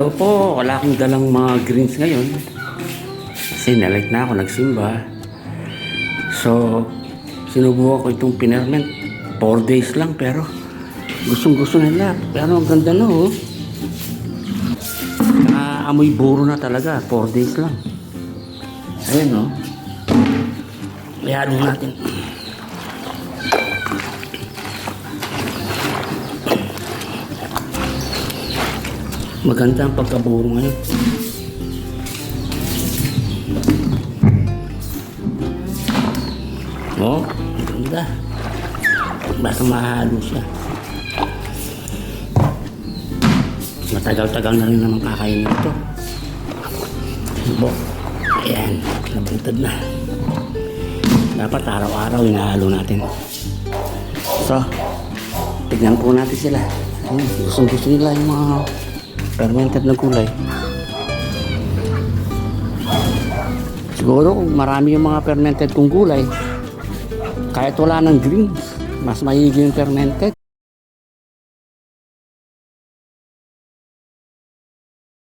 Opo, wala akong dalang mga greens ngayon. Kasi na-late na ako nagsimba. So, sinubukan ko itong pinerment. 4 days lang pero gustong gusto nila. Pero ang ganda no. Amoy buro na talaga. 4 days lang. Ayan no. Ihalo natin. Maganda ang pagkaburo ngayon. Oh, maganda. Basta mahalo siya. Matagal-tagal na rin naman kakainin ito. Ayan, nabantad na. Dapat araw-araw inahalo natin. So, tignan po natin sila. Gusto nila yung mga fermented na gulay. Siguro kung marami yung mga fermented kong gulay, kahit wala ng greens, mas maigi yung fermented.